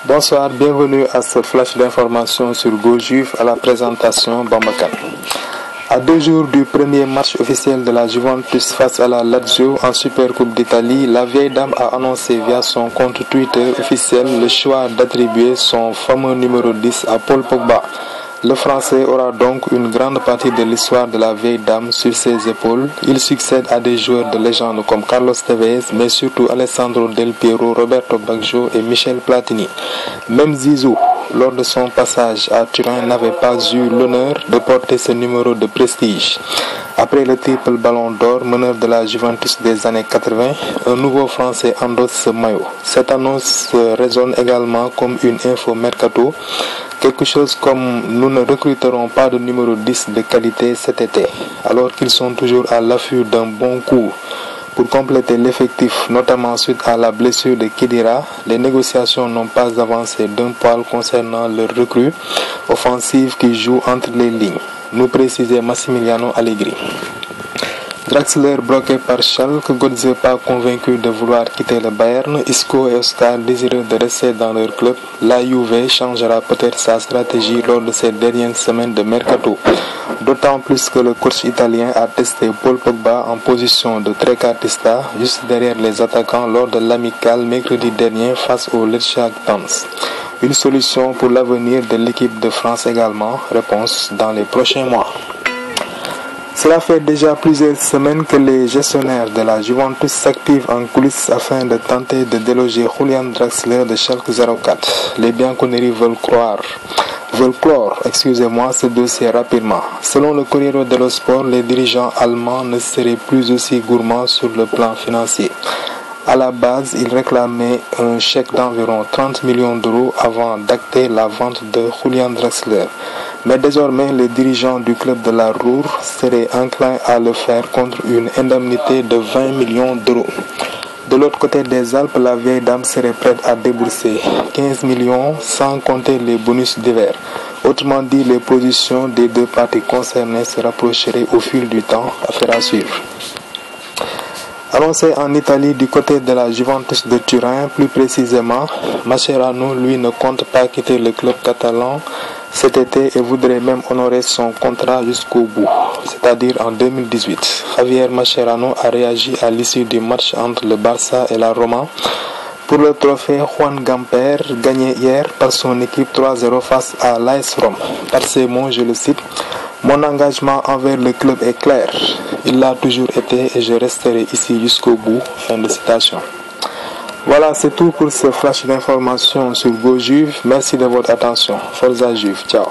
Bonsoir, bienvenue à ce flash d'information sur GoJuve à la présentation Bambakan. À 2 jours du premier match officiel de la Juventus face à la Lazio en Supercoupe d'Italie, la vieille dame a annoncé via son compte Twitter officiel le choix d'attribuer son fameux numéro 10 à Paul Pogba. Le Français aura donc une grande partie de l'histoire de la vieille dame sur ses épaules. Il succède à des joueurs de légende comme Carlos Tevez, mais surtout Alessandro Del Piero, Roberto Baggio et Michel Platini. Même Zizou, lors de son passage à Turin, n'avait pas eu l'honneur de porter ce numéro de prestige. Après le triple ballon d'or, meneur de la Juventus des années 80, un nouveau Français endosse ce maillot. Cette annonce résonne également comme une info mercato. Quelque chose comme « Nous ne recruterons pas de numéro 10 de qualité cet été », alors qu'ils sont toujours à l'affût d'un bon coup. Pour compléter l'effectif, notamment suite à la blessure de Khedira, les négociations n'ont pas avancé d'un poil concernant leur recrue offensive qui joue entre les lignes, nous précisait Massimiliano Allegri. Draxler bloqué par Schalke, Götze pas convaincu de vouloir quitter le Bayern, Isco et Oscar désireux de rester dans leur club, la Juve changera peut-être sa stratégie lors de ces dernières semaines de mercato. D'autant plus que le coach italien a testé Paul Pogba en position de trequartista juste derrière les attaquants lors de l'amicale mercredi dernier face au Lecce Gdansk. Une solution pour l'avenir de l'équipe de France également, réponse dans les prochains mois. Cela fait déjà plusieurs semaines que les gestionnaires de la Juventus s'activent en coulisses afin de tenter de déloger Julian Draxler de Schalke 04. Les Bianconeri veulent clore ce dossier rapidement. Selon le Corriere dello Sport, les dirigeants allemands ne seraient plus aussi gourmands sur le plan financier. À la base, ils réclamaient un chèque d'environ 30 millions d'euros avant d'acter la vente de Julian Draxler. Mais désormais, les dirigeants du club de la Ruhr seraient enclins à le faire contre une indemnité de 20 millions d'euros. De l'autre côté des Alpes, la vieille dame serait prête à débourser 15 millions sans compter les bonus d'hiver. Autrement dit, les positions des deux parties concernées se rapprocheraient au fil du temps. Affaire à suivre. Avancé en Italie du côté de la Juventus de Turin, plus précisément, Mascherano, lui, ne compte pas quitter le club catalan cet été et voudrait même honorer son contrat jusqu'au bout, c'est-à-dire en 2018. Javier Mascherano a réagi à l'issue du match entre le Barça et la Roma pour le trophée Juan Gamper, gagné hier par son équipe 3-0 face à l'AS Rome. Par ces mots, je le cite, « Mon engagement envers le club est clair. Il l'a toujours été et je resterai ici jusqu'au bout. » Fin de citation. Voilà, c'est tout pour ce flash d'information sur GoJuve. Merci de votre attention. Forza Juve. Ciao.